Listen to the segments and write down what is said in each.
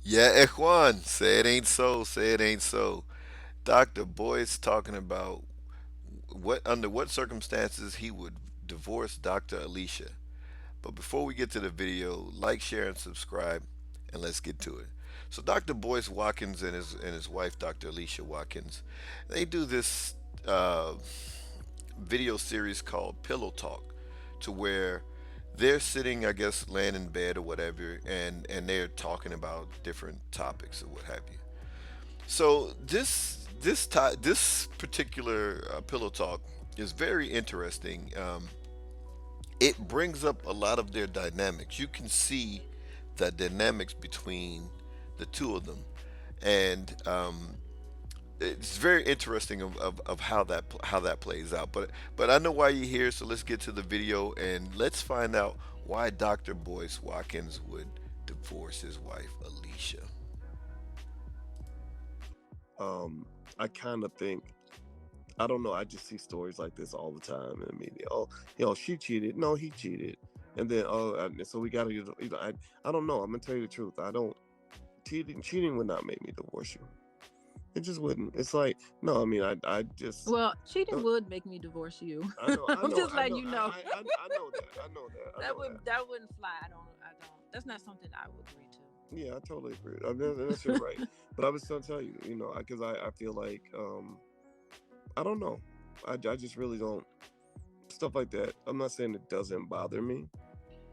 Yeah, Juan, say it ain't so, say it ain't so. Dr. Boyce talking about under what circumstances he would divorce Dr. Alicia. But before we get to the video, like, share, and subscribe, and let's get to it. So Dr. Boyce Watkins and his wife, Dr. Alicia Watkins, they do this video series called Pillow Talk, to where they're sitting, I guess, laying in bed or whatever, and they're talking about different topics or what have you. So this particular pillow talk is very interesting. It brings up a lot of their dynamics. You can see the dynamics between the two of them, and it's very interesting of how that plays out. But I know why you're here, so let's get to the video and let's find out why Dr. Boyce Watkins would divorce his wife Alicia. Um, I kind of think I don't know. I just see stories like this all the time in the media. Oh, she cheated. No, he cheated. And then so we got to I don't know. I'm gonna tell you the truth. I don't cheating would not make me divorce you. It just wouldn't. It's like no. I mean, I just Well, cheating don't. would make me divorce you. I know. I I'm know. just I letting know. you know. I know that. I know that. I know that. That wouldn't fly. I don't. That's not something I would agree to. Yeah, I totally agree. I mean, that's your right. But I was gonna tell you, because I feel like I don't know. I just really don't stuff like that. I'm not saying it doesn't bother me,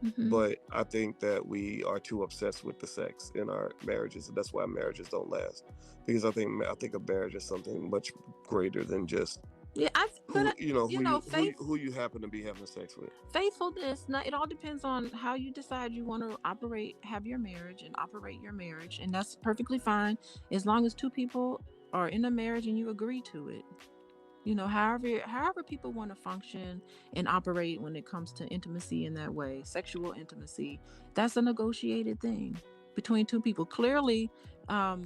Hmm. but I think that we are too obsessed with the sex in our marriages, and that's why marriages don't last. Because I think a marriage is something much greater than just Yeah, but who you know you who know, you who you, who you happen to be having sex with. faithfulness. Now, it all depends on how you decide you want to have your marriage and operate your marriage, and that's perfectly fine as long as two people are in a marriage and you agree to it. However people want to function and operate when it comes to intimacy in that way, sexual intimacy, that's a negotiated thing between two people. Clearly,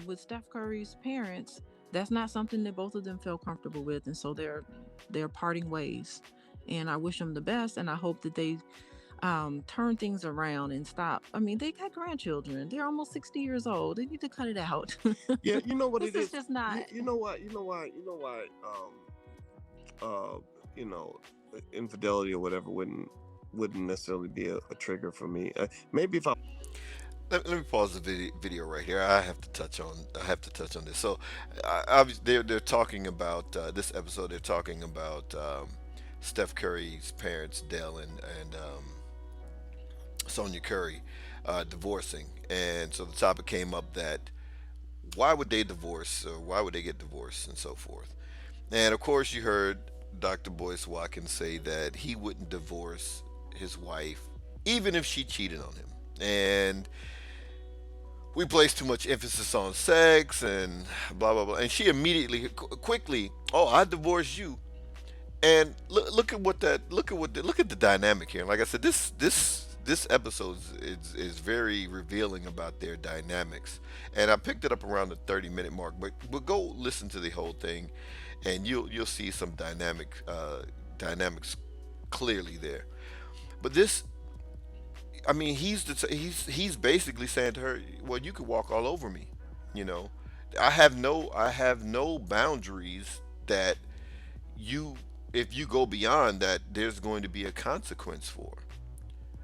with Steph Curry's parents, that's not something that both of them feel comfortable with, and so they're parting ways. And I wish them the best, and I hope that they turn things around and stop. I mean, they got grandchildren. They're almost 60 years old. They need to cut it out. Yeah, you know what This it is is. just not. You know what? You know why? Uh, you know, infidelity or whatever wouldn't necessarily be a trigger for me. Maybe if I Let me pause the video right here. I have to touch on this. So, they're talking about this episode. They're talking about Steph Curry's parents, Dell and Sonia Curry, divorcing, and so the topic came up that why would they divorce, or why would they get divorced, and so forth. And of course, you heard Dr. Boyce Watkins say that he wouldn't divorce his wife even if she cheated on him. And we place too much emphasis on sex and blah blah blah. And she immediately, quickly, oh, I divorce you. And look at the dynamic here. Like I said, this episode is very revealing about their dynamics. And I picked it up around the 30-minute mark, but go listen to the whole thing, and you'll see some dynamics clearly there. But this, I mean, he's basically saying to her, "Well, you could walk all over me, you know. I have no boundaries that you if you go beyond that, there's going to be a consequence for."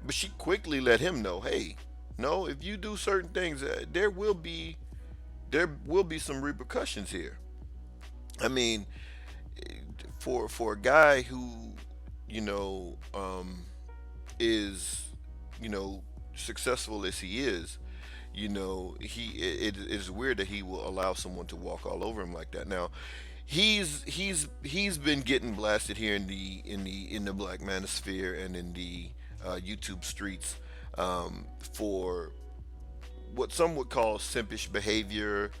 But she quickly let him know, "Hey, no, if you do certain things, there will be some repercussions here." I mean, for a guy who, you know, is, you know, successful as he is, it is weird that he will allow someone to walk all over him like that. Now, he's been getting blasted here in the black manosphere and in the YouTube streets, for what some would call simpish behavior,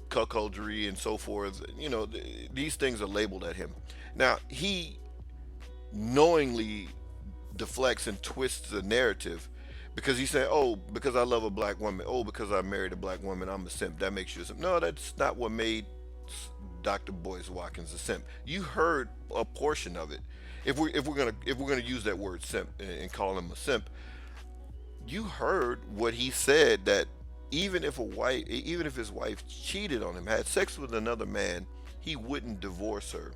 cuckoldry and so forth. These things are labeled at him. Now, he knowingly deflects and twists the narrative because he said, "Oh, because I love a black woman. Oh, because I married a black woman, I'm a simp. That makes you a simp." No, that's not what made Dr. Boyce Watkins a simp. You heard a portion of it. If we're gonna use that word simp and call him a simp, You heard what he said, that even if his wife cheated on him, had sex with another man, he wouldn't divorce her.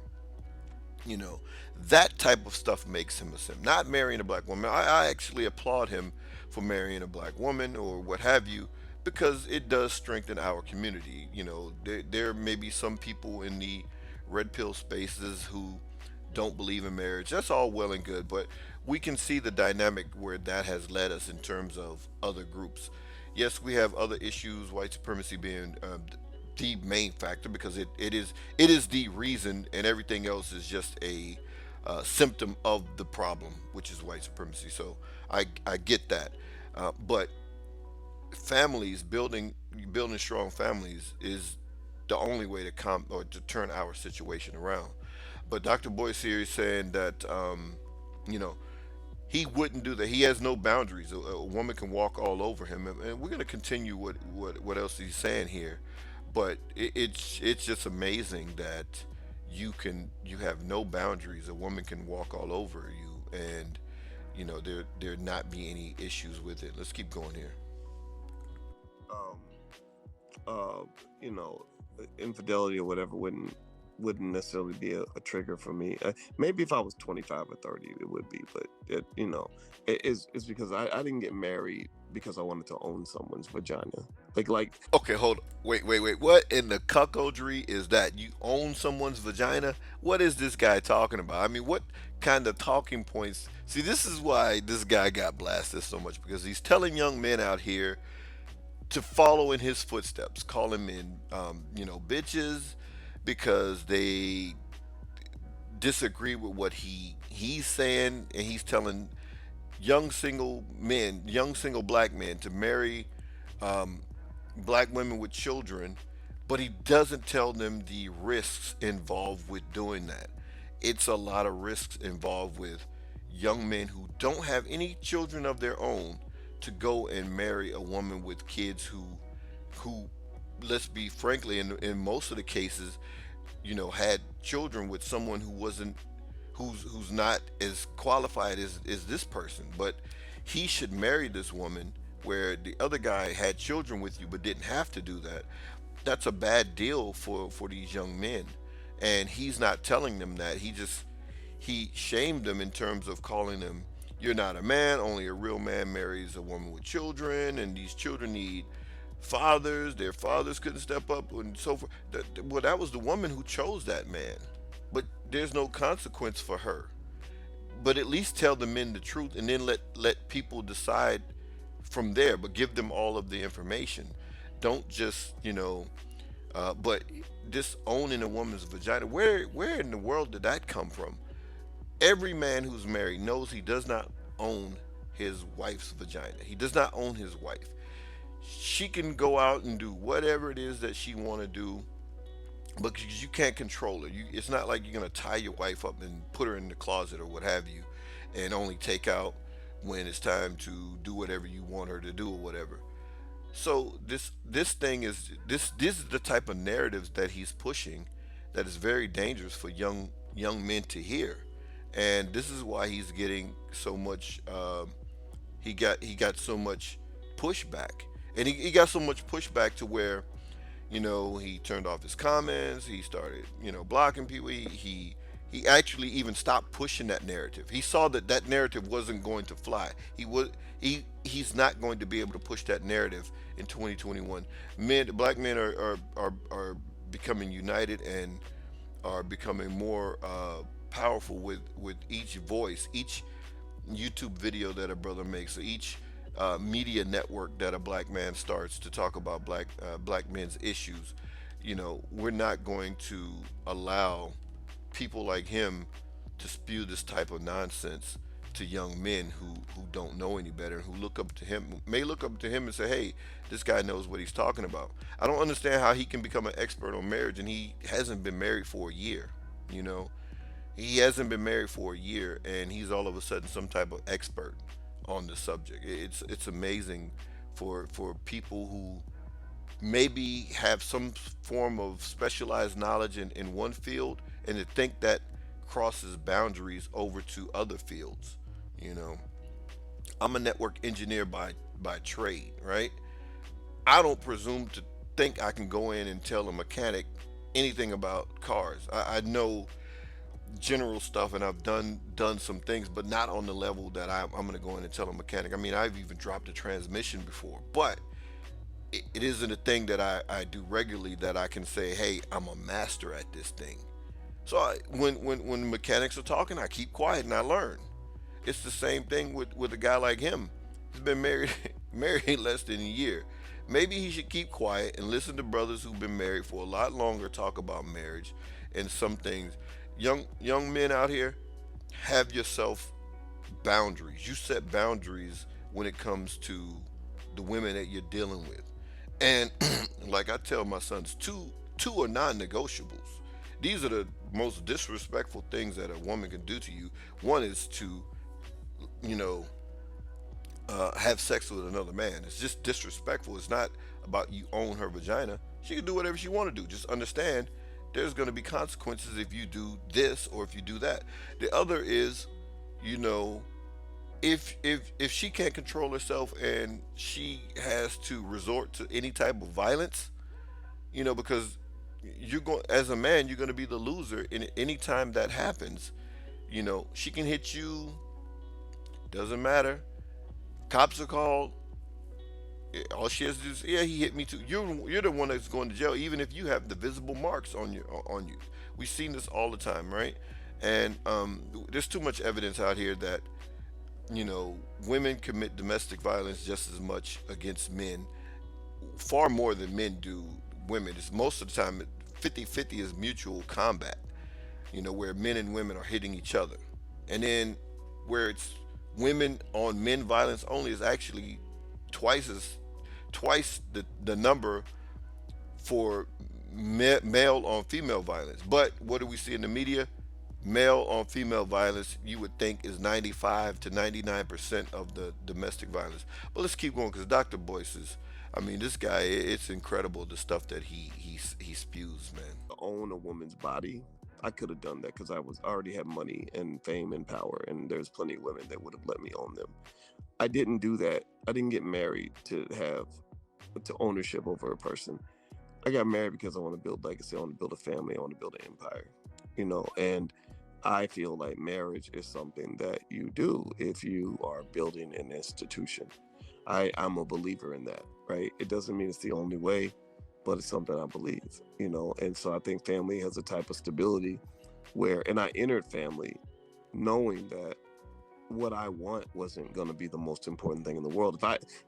You know, that type of stuff makes him a simp. Not marrying a black woman. I actually applaud him for marrying a black woman or what have you, because it does strengthen our community. You know, there may be some people in the red pill spaces who don't believe in marriage. That's all well and good, but we can see the dynamic where that has led us in terms of other groups. Yes, we have other issues, white supremacy being the main factor, because it is the reason, and everything else is just a symptom of the problem, which is white supremacy. So I get that, but families building strong families is the only way to turn our situation around. But Dr. Boyce here is saying that you know he wouldn't do that. He has no boundaries. A woman can walk all over him, and we're going to continue what else he's saying here. But it's just amazing that you have no boundaries. A woman can walk all over you, and there not be any issues with it. Let's keep going here. Um, uh, you know, infidelity or whatever wouldn't necessarily be a trigger for me. Maybe if I was 25 or 30, it would be, but it's because I didn't get married because I wanted to own someone's vagina. Like Okay, hold. Wait. What in the cuckoldry is that? You own someone's vagina? What is this guy talking about? I mean, what kind of talking points? See, this is why this guy got blasted so much, because he's telling young men out here to follow in his footsteps, call him in, bitches, because they disagree with what he's saying, and he's telling young single black men to marry um, black women with children, but he doesn't tell them the risks involved with doing that. It's a lot of risks involved with young men who don't have any children of their own to go and marry a woman with kids who let's be frankly, in most of the cases, had children with someone who wasn't who's not as qualified as this person. But he should marry this woman where the other guy had children with you but didn't have to do that. That's a bad deal for these young men, and he's not telling them that. He shamed them in terms of calling them, you're not a man, only a real man marries a woman with children, and these children need fathers, their fathers couldn't step up, and so forth. Well, that was the woman who chose that man, but there's no consequence for her. But at least tell the men the truth, and then let people decide from there, but give them all of the information. Don't just but this owning a woman's vagina, where in the world did that come from? Every man who's married knows he does not own his wife's vagina. He does not own his wife. She can go out and do whatever it is that she want to do, but you can't control her. It's not like you're gonna tie your wife up and put her in the closet or what have you, and only take out when it's time to do whatever you want her to do or whatever. So this thing is this is the type of narratives that he's pushing, that is very dangerous for young men to hear, and this is why he's getting so much. He got so much pushback, and he got so much pushback to where he turned off his comments. He started blocking people. He actually even stopped pushing that narrative. He saw that that narrative wasn't going to fly. He's not going to be able to push that narrative in 2021. Black men are becoming united and are becoming more powerful with each voice, each YouTube video that a brother makes, or each media network that a black man starts to talk about black men's issues. We're not going to allow people like him to spew this type of nonsense to young men who don't know any better, and who look up to him and say, hey, this guy knows what he's talking about. I don't understand how he can become an expert on marriage, and he hasn't been married for a year. you know he hasn't been married for a year, and he's all of a sudden some type of expert on the subject. It's amazing for people who maybe have some form of specialized knowledge in one field, and to think that crosses boundaries over to other fields. You know, I'm a network engineer by trade, right? I don't presume to think I can go in and tell a mechanic anything about cars. I know general stuff, and I've done some things, but not on the level that I'm going to go in and tell a mechanic. I mean, I've even dropped a transmission before, but it isn't a thing that I do regularly that I can say, hey, I'm a master at this thing. So when mechanics are talking, I keep quiet and I learn. It's the same thing with a guy like him. He's been married married less than a year. Maybe he should keep quiet and listen to brothers who've been married for a lot longer talk about marriage and some things. Young men out here, have yourself boundaries. You set boundaries when it comes to the women that you're dealing with. And like I tell my sons, two are non-negotiables. These are the most disrespectful things that a woman can do to you. One is to, you know, have sex with another man. It's just disrespectful. It's not about you own her vagina. She can do whatever she want to do. Just understand there's going to be consequences if you do this or if you do that. The other is, you know, if she can't control herself and she has to resort to any type of violence, because you're going as a man, you're going to be the loser in any time that happens. She can hit you, doesn't matter. Cops are called. All she has to do is, yeah, he hit me too. You're the one that's going to jail, even if you have the visible marks on you. We've seen this all the time, right? And there's too much evidence out here that women commit domestic violence just as much against men, far more than men do women. It's most of the time 50-50 is mutual combat, where men and women are hitting each other. And then where it's women on men violence only is actually twice as twice the number for male on female violence. But what do we see in the media? Male on female violence, you would think, is 95 to 99% of the domestic violence. But let's keep going, because Dr. Boyce is, I mean, this guy, it's incredible the stuff that he spews, man. To own a woman's body, I could have done that because I already had money and fame and power, and there's plenty of women that would have let me own them. I didn't do that. I didn't get married to have to ownership over a person. I got married because I want to build legacy. I want to build a family. I want to build an empire. And I feel like marriage is something that you do if you are building an institution. I'm a believer in that, right? It doesn't mean it's the only way, but it's something I believe. And so I think family has a type of stability and I entered family knowing that what I want wasn't going to be the most important thing in the world.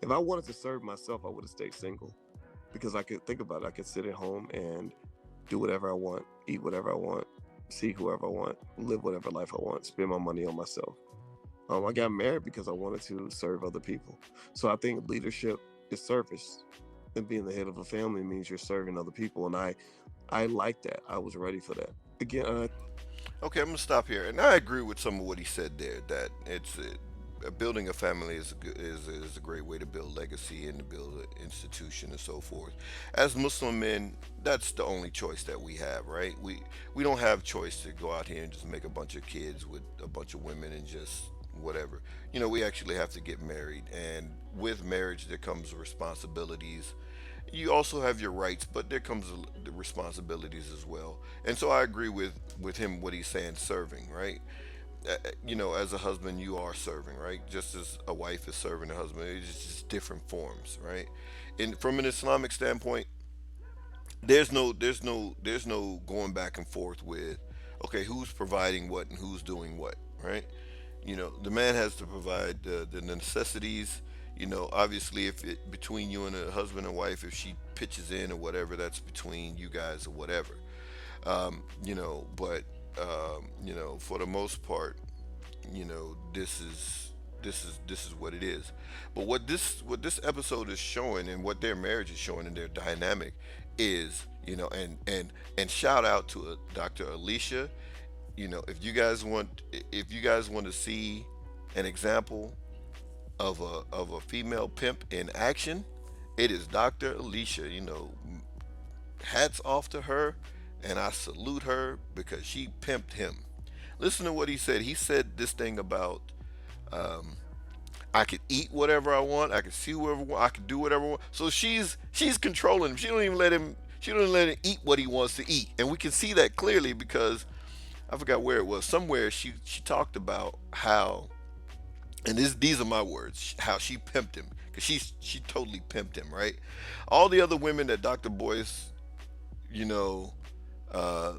If I wanted to serve myself, I would have stayed single, because I could think about it. I could sit at home and do whatever I want, eat whatever I want, see whoever I want, live whatever life I want, spend my money on myself. I got married because I wanted to serve other people. So I think leadership is service, and being the head of a family means you're serving other people. And I like that. I was ready for that. Again, Okay, I'm gonna stop here, and I agree with some of what he said there. That it's building a family is a great way to build legacy and to build an institution and so forth. As Muslim men, that's the only choice that we have, right? We don't have choice to go out here and just make a bunch of kids with a bunch of women and just whatever. We actually have to get married, and with marriage there comes responsibilities. You also have your rights, but there comes the responsibilities as well. And so I agree with him what he's saying, serving, right? As a husband, you are serving, right? Just as a wife is serving a husband, it's just different forms, right? And from an Islamic standpoint, there's no going back and forth with, okay, who's providing what and who's doing what, right? The man has to provide the necessities. Obviously, if it between you and a husband and wife, if she pitches in or whatever, that's between you guys or whatever. But for the most part, this is what it is. But what this episode is showing, and what their marriage is showing, and their dynamic is, and shout out to Dr. Alicia. If you guys want to see an example of a female pimp in action, it is Dr. Alicia. Hats off to her, and I salute her because she pimped him. Listen to what he said. He said this thing about I could eat whatever I want. I could see whatever I want. I could do whatever I want. So she's controlling him. She don't even let him. She don't let him eat what he wants to eat, and we can see that clearly because I forgot where it was. Somewhere she talked about how, and these are my words, how she pimped him because she totally pimped him, right? All the other women that Dr. Boyce, you know, uh,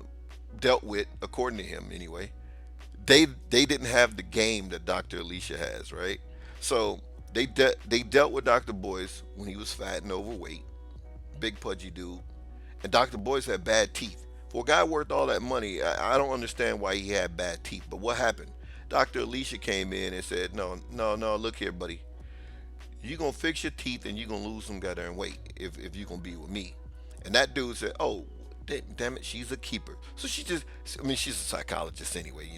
dealt with, according to him anyway, they didn't have the game that Dr. Alicia has, right? So they dealt with Dr. Boyce when he was fat and overweight, big pudgy dude, and Dr. Boyce had bad teeth. For a guy worth all that money, I don't understand why he had bad teeth. But what happened? Dr. Alicia came in and said, "No, no, no. Look here, buddy. You gonna fix your teeth and you gonna lose some goddamn weight if you gonna be with me." And that dude said, "Oh, damn it, she's a keeper." So she just, I mean, she's a psychologist anyway,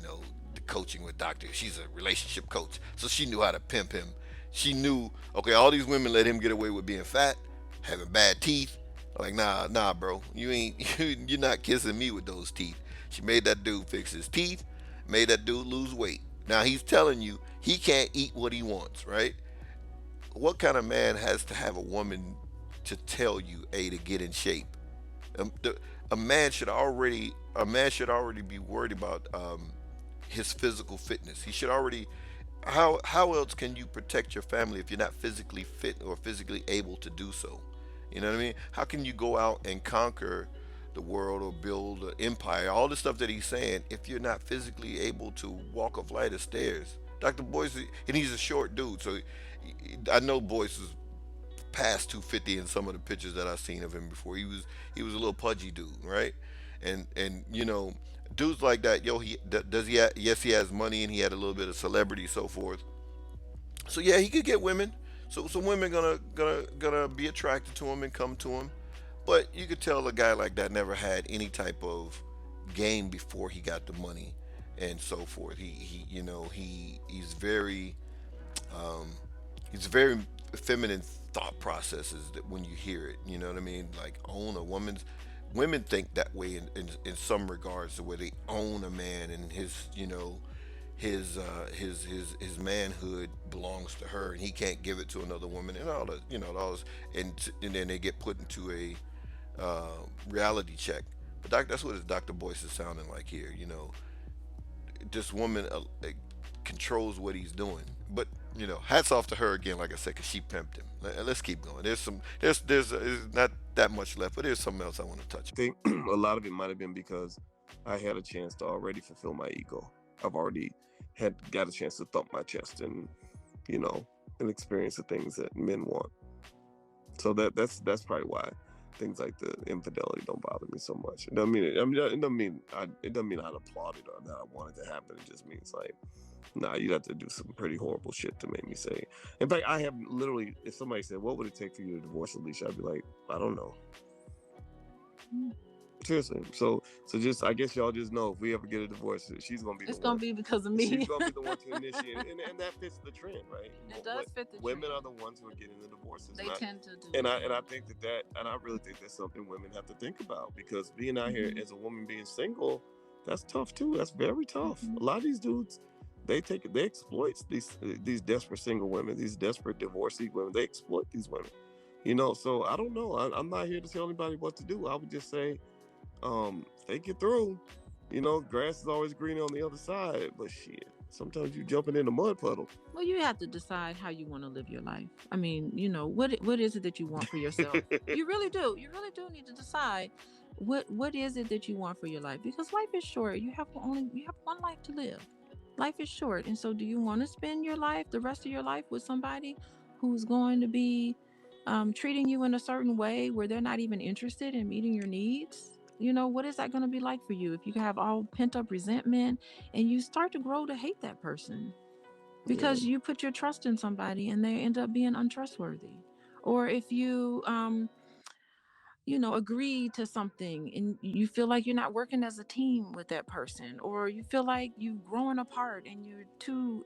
the coaching with doctors. She's a relationship coach, so she knew how to pimp him. She knew, okay, all these women let him get away with being fat, having bad teeth. Like, nah, nah, bro, you ain't, you're not kissing me with those teeth. She made that dude fix his teeth, made that dude lose weight. Now he's telling you he can't eat what he wants, right? What kind of man has to have a woman to tell you, a to get in shape? A man should already be worried about his physical fitness. He should already. How else can you protect your family if you're not physically fit or physically able to do so? You know what I mean? How can you go out and conquer the world or build an empire? All the stuff that he's saying, if you're not physically able to walk a flight of stairs. Dr. Boyce, and he's a short dude, so I know Boyce is past 250 in some of the pictures that I've seen of him before. He was a little pudgy dude, right? And dudes like that, yo, does he? Yes, he has money and he had a little bit of celebrity, so forth. So yeah, he could get women. So some women gonna be attracted to him and come to him. But you could tell a guy like that never had any type of game before he got the money and so forth. He's very um, it's very feminine thought processes that when you hear it, you know what I mean? Like own a woman's. Women think that way in some regards, where they own a man and his manhood belongs to her and he can't give it to another woman and all that, all this, and then they get put into a reality check. But that's what Dr. Boyce is sounding like here. This woman controls what he's doing. But hats off to her again, like I said, because she pimped him. Let's keep going. There's not that much left, but there's something else I want to touch. I think a lot of it might have been because I had a chance to already fulfill my ego. I've already had got a chance to thump my chest you know, and experience the things that men want. So that's probably why things like the infidelity don't bother me so much. It doesn't mean it. I mean, it doesn't mean I'd applaud it or that I want it to happen. It just means like, nah, you'd have to do some pretty horrible shit to make me say. In fact, I have literally, if somebody said, "What would it take for you to divorce Alicia?" I'd be like, "I don't know." Mm. Seriously. So just I guess y'all just know if we ever get a divorce, she's gonna be the It's gonna one. be because of She's me. gonna be the one to initiate it, and that fits the trend, right? It does fit the Women trend. are the ones who are getting the divorces, They tend to do. and I think and I really think that's something women have to think about because being out here Hmm. as a woman being single, that's tough too. That's very tough. Hmm. A lot of these dudes, they exploit these desperate single women, these desperate divorcee women. They exploit these women. So I don't know. I'm not here to tell anybody what to do. I would just say think it through. Grass is always greener on the other side, but shit, sometimes you jumping in a mud puddle. Well, you have to decide how you want to live your life. I mean, what is it that you want for yourself? You really do. You really do need to decide what is it that you want for your life because life is short. You have one life to live. Life is short, and so do you want to spend your life, the rest of your life, with somebody who's going to be treating you in a certain way where they're not even interested in meeting your needs? What is that going to be like for you if you have all pent up resentment and you start to grow to hate that person Yeah. because you put your trust in somebody and they end up being untrustworthy? Or if you agree to something and you feel like you're not working as a team with that person, or you feel like you've grown apart and you're two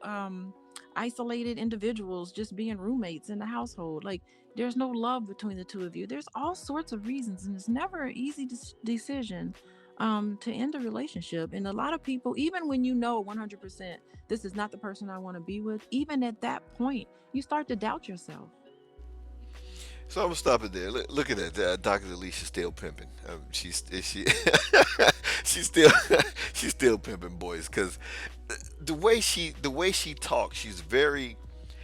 isolated individuals just being roommates in the household, like there's no love between the two of you. There's all sorts of reasons and it's never an easy decision to end a relationship. And a lot of people, even when you know 100% this is not the person I want to be with, even at that point, you start to doubt yourself. So I'm gonna stop it there. Look at that. Dr. Alicia still pimping. She's still she's still pimping boys because the way she talks, she's very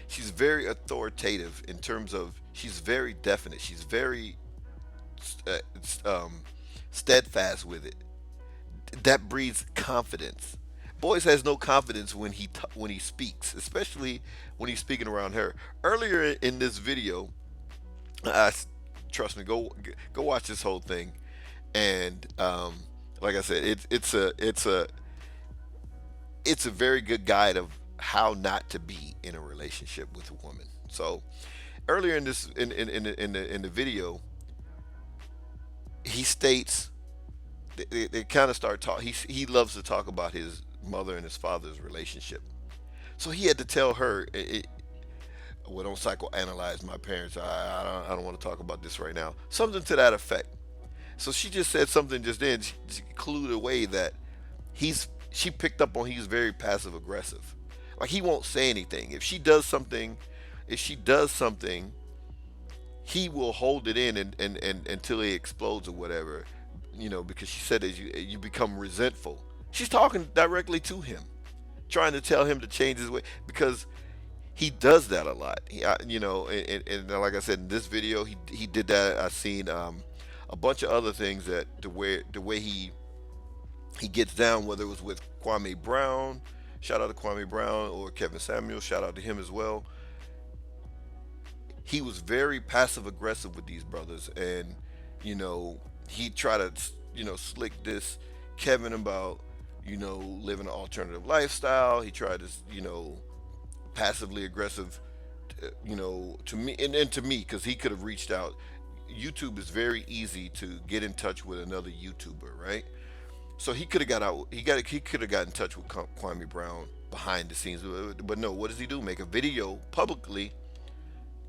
authoritative in terms of she's very definite. She's very uh, um, steadfast with it. That breeds confidence. Boys has no confidence when he speaks, especially when he's speaking around her. Earlier in this video, I trust me, go watch this whole thing, and like I said, it's a very good guide of how not to be in a relationship with a woman. So earlier in this in the video, he states they kind of start talk. He loves to talk about his mother and his father's relationship. So he had to tell her, well, don't psychoanalyze my parents. I don't want to talk about this right now. Something to that effect. So she just said something just then. She clued away that she picked up on he's very passive aggressive. Like he won't say anything. If she does something, he will hold it in and until he explodes or whatever. Because she said that you become resentful. She's talking directly to him, trying to tell him to change his way because he does that a lot. And like I said in this video, he did that. I've seen a bunch of other things that the way he gets down, whether it was with Kwame Brown, shout out to Kwame Brown, or Kevin Samuel, shout out to him as well. He was very passive aggressive with these brothers, and you know he tried to slick this Kevin about living an alternative lifestyle. He tried to passively aggressive, to me and to me because he could have reached out. YouTube is very easy to get in touch with another YouTuber, right? So he could have got out. He could have got in touch with Kwame Brown behind the scenes, but no. What does he do? Make a video publicly,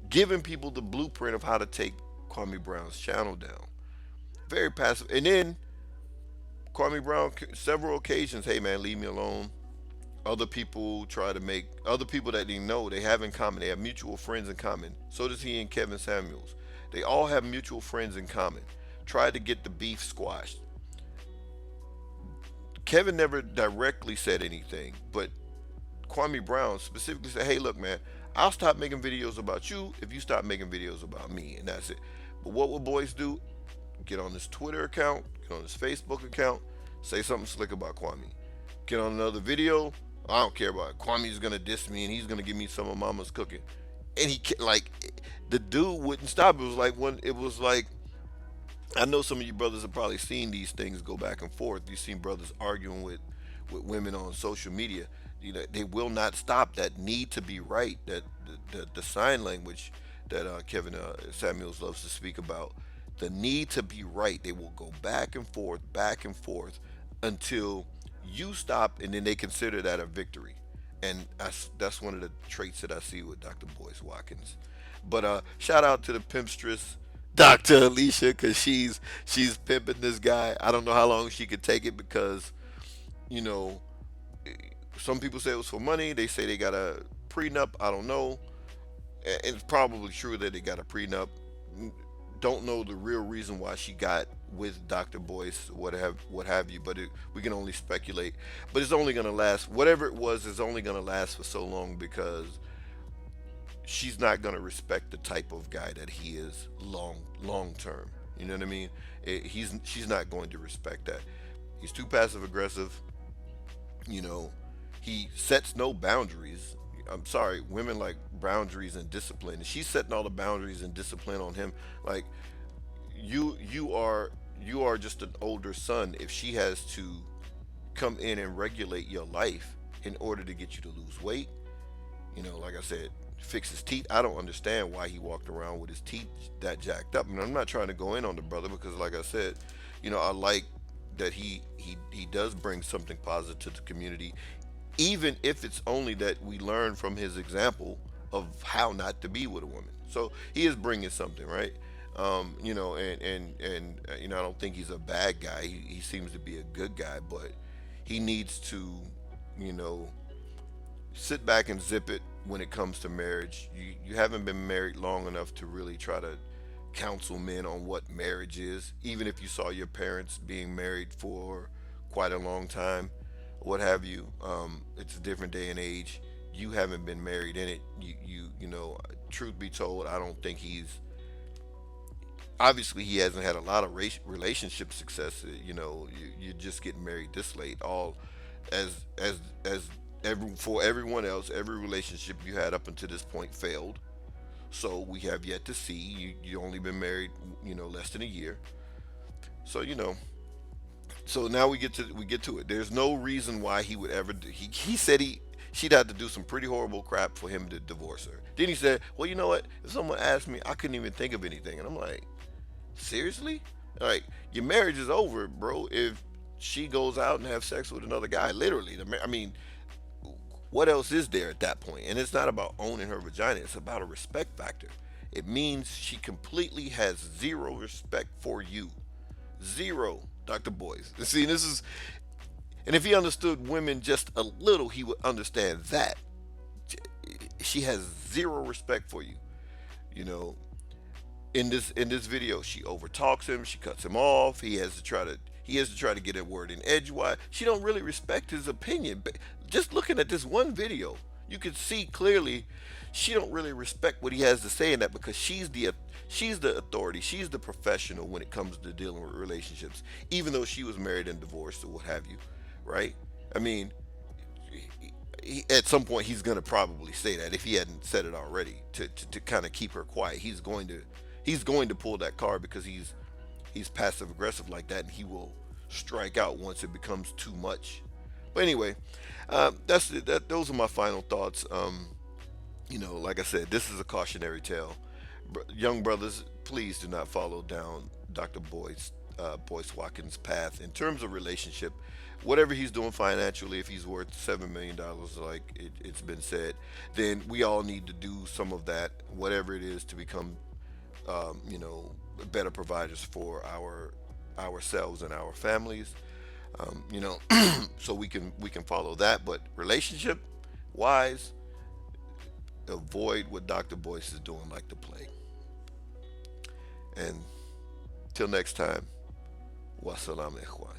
giving people the blueprint of how to take Kwame Brown's channel down. Very passive. And then Kwame Brown, several occasions, hey man, leave me alone. Other people that they know they have in common. They have mutual friends in common. So does he and Kevin Samuels. They all have mutual friends in common. Try to get the beef squashed. Kevin never directly said anything, but Kwame Brown specifically said, "Hey, look, man, I'll stop making videos about you if you stop making videos about me," and that's it. But what will boys do? Get on his Twitter account, get on his Facebook account, say something slick about Kwame. Get on another video. I don't care about it. Kwame's gonna diss me and he's gonna give me some of Mama's cooking, and like the dude wouldn't stop. It was like I know some of you brothers have probably seen these things go back and forth. You've seen brothers arguing with women on social media. They will not stop that need to be right. That the sign language that Kevin Samuels loves to speak about. The need to be right. They will go back and forth until you stop, and then they consider that a victory. And that's one of the traits that I see with Dr. Boyce Watkins. But shout out to the pimpstress, Dr. Alicia, because she's pimping this guy. I don't know how long she could take it because you know some people say it was for money. They say they got a prenup. I don't know. It's probably true that they got a prenup. Don't know the real reason why she got with Dr. Boyce, what have you, but we can only speculate. But it's only gonna last. Whatever it was is only gonna last for so long because she's not gonna respect the type of guy that he is long term. You know what I mean? She's not going to respect that. He's too passive aggressive. You know, he sets no boundaries. I'm sorry, women like boundaries and discipline. And she's setting all the boundaries and discipline on him. Like you are just an older son if she has to come in and regulate your life in order to get you to lose weight. Like I said, fix his teeth. I don't understand why he walked around with his teeth that jacked up. And I'm not trying to go in on the brother because, like I said, I like that he does bring something positive to the community, even if it's only that we learn from his example of how not to be with a woman. So he is bringing something, right? I don't think he's a bad guy. He seems to be a good guy, but he needs to, you know, sit back and zip it when it comes to marriage. You haven't been married long enough to really try to counsel men on what marriage is. Even if you saw your parents being married for quite a long time, what have you, it's a different day and age. You haven't been married in it. Truth be told, I don't think he's obviously he hasn't had a lot of relationship success. You're just getting married this late. All as for everyone else, every relationship you had up until this point failed. So we have yet to see. You only been married, less than a year. So so now we get to it. There's no reason why he would ever do. He said she'd have to do some pretty horrible crap for him to divorce her. Then he said, well, you know what? If someone asked me, I couldn't even think of anything. And I'm like, seriously? Like, your marriage is over, bro. If she goes out and have sex with another guy, literally. I mean, what else is there at that point? And it's not about owning her vagina. It's about a respect factor. It means she completely has zero respect for you. Zero, Dr. Boyce. See, this is, and if he understood women just a little, he would understand that. She has zero respect for you. You know, in this video, she overtalks him, she cuts him off. He has to try to get a word in edgewise. She don't really respect his opinion. But just looking at this one video, you can see clearly she don't really respect what he has to say in that, because she's the authority, she's the professional when it comes to dealing with relationships, even though she was married and divorced or what have you, right? I mean, at some point he's going to probably say that, if he hadn't said it already, to kind of keep her quiet. He's going to pull that card, because he's passive aggressive like that, and he will strike out once it becomes too much. But anyway, that's it. Those are my final thoughts. Like I said, this is a cautionary tale. Young brothers, please do not follow down Dr. Boyce Watkins' path in terms of relationship. Whatever he's doing financially, if he's worth $7 million, like it's been said, then we all need to do some of that, whatever it is, to become, um, you know, better providers for ourselves and our families. So we can follow that. But relationship wise, avoid what Dr. Boyce is doing like the plague. And till next time, wassalam ikhwan.